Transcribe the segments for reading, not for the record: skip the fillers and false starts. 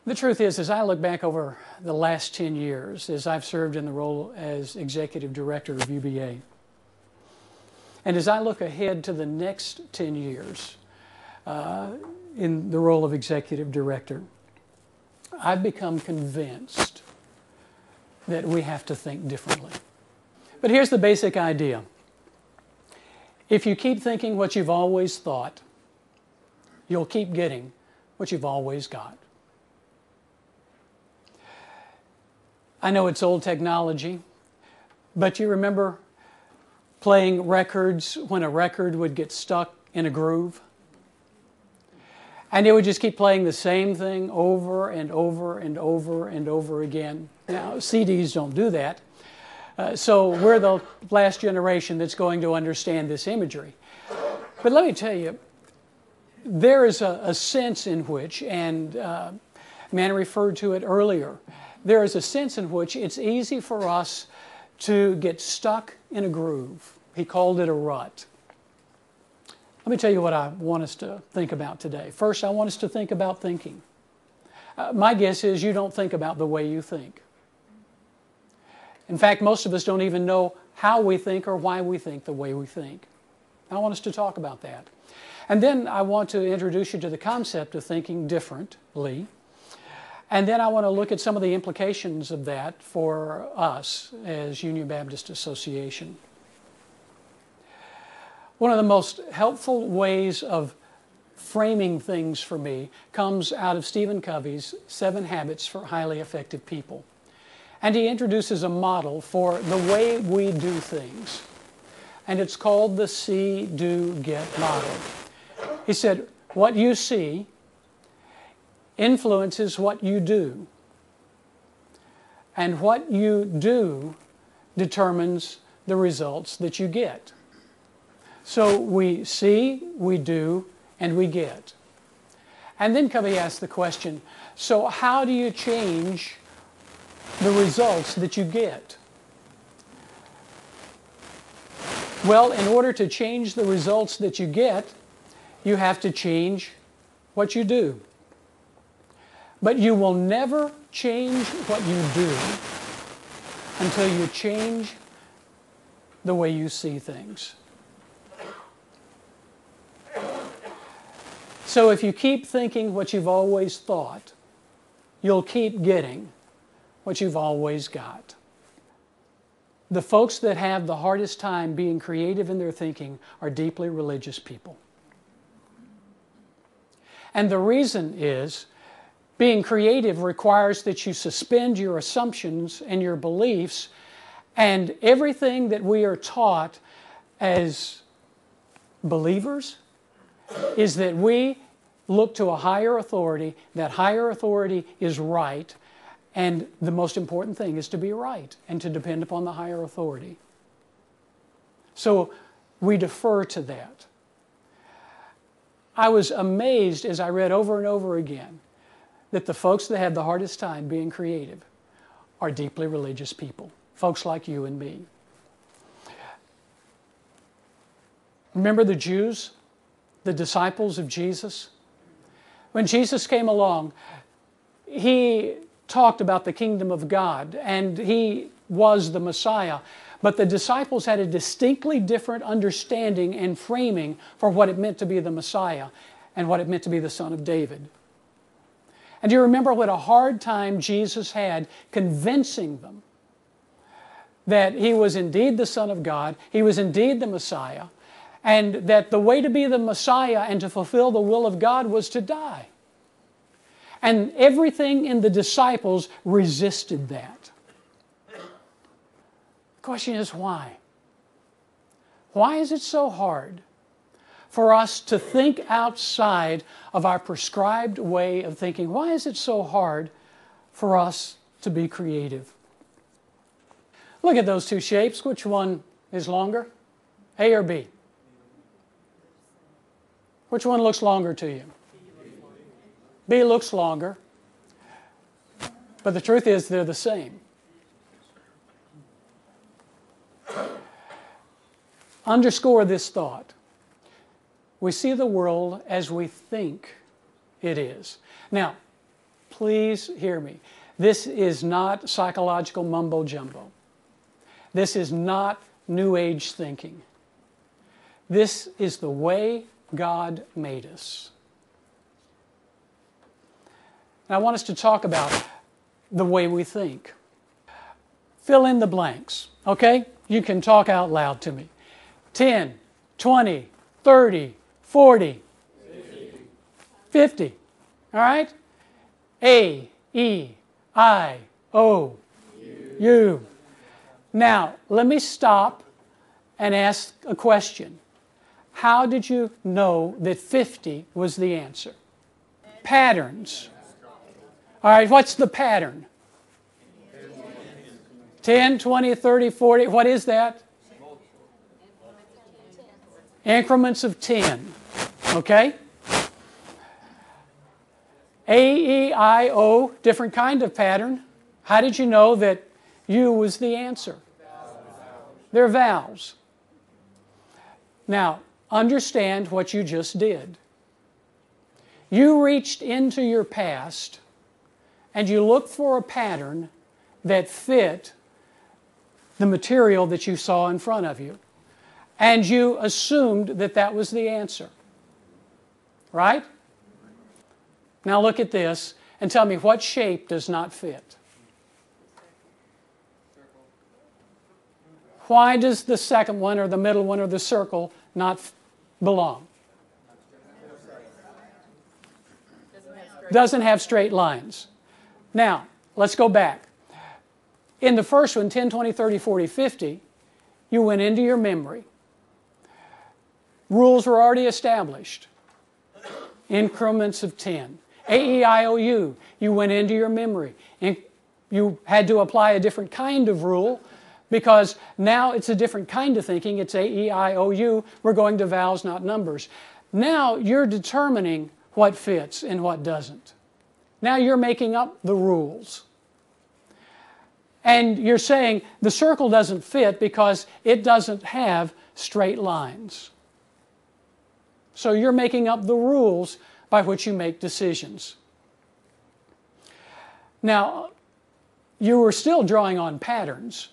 The truth is, as I look back over the last 10 years, as I've served in the role as Executive Director of UBA, and as I look ahead to the next 10 years in the role of Executive Director, I've become convinced that we have to think differently. But here's the basic idea. If you keep thinking what you've always thought, you'll keep getting what you've always got. I know it's old technology, but you remember playing records when a record would get stuck in a groove? And it would just keep playing the same thing over and over and over and over again. Now, CDs don't do that. So we're the last generation that's going to understand this imagery. But let me tell you, there is a sense in which, and man referred to it earlier, there is a sense in which it's easy for us to get stuck in a groove. He called it a rut. Let me tell you what I want us to think about today. First, I want us to think about thinking. My guess is you don't think about the way you think. In fact, most of us don't even know how we think or why we think the way we think. I want us to talk about that. And then I want to introduce you to the concept of thinking differently. And then I want to look at some of the implications of that for us as Union Baptist Association. One of the most helpful ways of framing things for me comes out of Stephen Covey's 7 Habits for Highly Effective People. And he introduces a model for the way we do things. And it's called the See, Do, Get model. He said, what you see influences what you do. And what you do determines the results that you get. So we see, we do, and we get. And then Covey asked the question, so how do you change the results that you get? Well, in order to change the results that you get, you have to change what you do. But you will never change what you do until you change the way you see things. So if you keep thinking what you've always thought, you'll keep getting what you've always got. The folks that have the hardest time being creative in their thinking are deeply religious people. And the reason is, being creative requires that you suspend your assumptions and your beliefs, and everything that we are taught as believers is that we look to a higher authority. That higher authority is right, and the most important thing is to be right and to depend upon the higher authority. So we defer to that. I was amazed as I read over and over again that the folks that have the hardest time being creative are deeply religious people, folks like you and me. Remember the Jews, the disciples of Jesus? When Jesus came along, he talked about the kingdom of God, and he was the Messiah. But the disciples had a distinctly different understanding and framing for what it meant to be the Messiah and what it meant to be the Son of David. And do you remember what a hard time Jesus had convincing them that he was indeed the Son of God, he was indeed the Messiah, and that the way to be the Messiah and to fulfill the will of God was to die. And everything in the disciples resisted that. The question is why? Why is it so hard for us to think outside of our prescribed way of thinking? Why is it so hard for us to be creative? Look at those two shapes. Which one is longer? A or B? Which one looks longer to you? B looks longer. But the truth is they're the same. Underscore this thought. We see the world as we think it is. Now, please hear me. This is not psychological mumbo jumbo. This is not New Age thinking. This is the way God made us. And I want us to talk about the way we think. Fill in the blanks, okay? You can talk out loud to me. 10, 20, 30, 40, 50. All right? A, E, I, O, U. Now, let me stop and ask a question. How did you know that 50 was the answer? Patterns. All right, what's the pattern? 10, 20, 30, 40. What is that? Increments of 10. Okay? A, E, I, O, different kind of pattern. How did you know that U was the answer? They're vowels. Now, understand what you just did. You reached into your past and you looked for a pattern that fit the material that you saw in front of you. And you assumed that that was the answer. Right? Now look at this and tell me what shape does not fit. Why does the second one or the middle one or the circle not belong? Doesn't have straight lines. Now, let's go back. In the first one, 10, 20, 30, 40, 50, you went into your memory. Rules were already established. Increments of 10. A-E-I-O-U, you went into your memory. And you had to apply a different kind of rule because now it's a different kind of thinking. It's A-E-I-O-U. We're going to vowels, not numbers. Now you're determining what fits and what doesn't. Now you're making up the rules. And you're saying the circle doesn't fit because it doesn't have straight lines. So you're making up the rules by which you make decisions. Now, you were still drawing on patterns.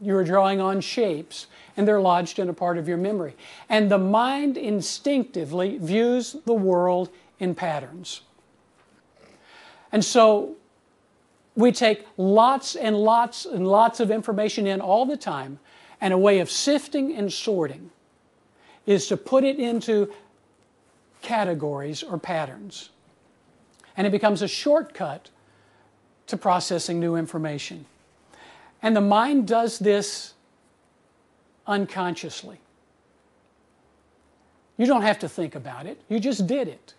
You were drawing on shapes, and they're lodged in a part of your memory. And the mind instinctively views the world in patterns. And so we take lots and lots and lots of information in all the time, and a way of sifting and sorting is to put it into categories or patterns. And it becomes a shortcut to processing new information. And the mind does this unconsciously. You don't have to think about it. You just did it.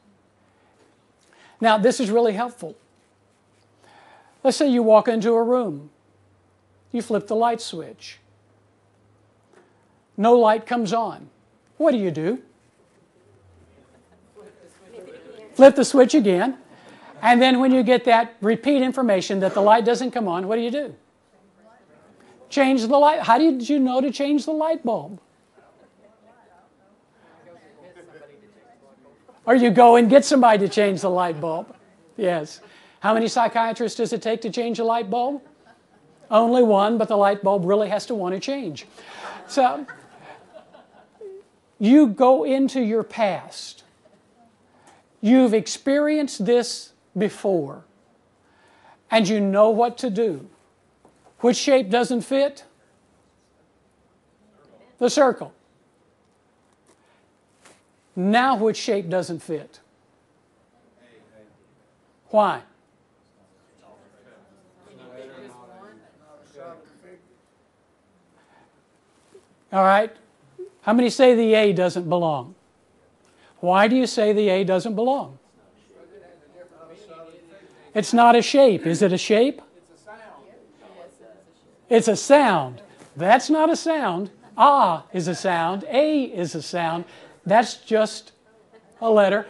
Now, this is really helpful. Let's say you walk into a room. You flip the light switch. No light comes on. What do? Flip the switch again. And then when you get that repeat information that the light doesn't come on, what do? Change the light. How did you know to change the light bulb? Or you go and get somebody to change the light bulb. Yes. How many psychiatrists does it take to change a light bulb? Only one, but the light bulb really has to want to change. So, you go into your past. You've experienced this before. And you know what to do. Which shape doesn't fit? The circle. Now which shape doesn't fit? Why? All right. How many say the A doesn't belong? Why do you say the A doesn't belong? It's not a shape. Is it a shape? It's a sound. That's not a sound. Ah is a sound. A is a sound. That's just a letter.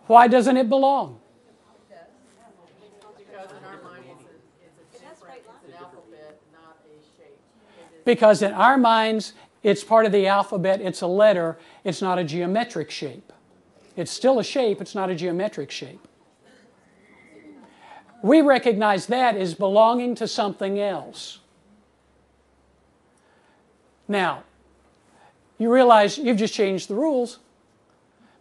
Why doesn't it belong? Because in our mind it's an alphabet, not a shape. Because in our minds, it's part of the alphabet. It's a letter. It's not a geometric shape. It's still a shape. It's not a geometric shape. We recognize that as belonging to something else. Now, you realize you've just changed the rules.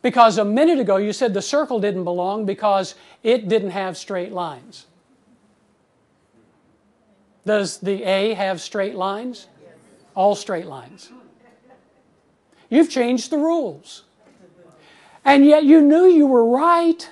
Because a minute ago you said the circle didn't belong because it didn't have straight lines. Does the A have straight lines? All straight lines. You've changed the rules. And yet you knew you were right.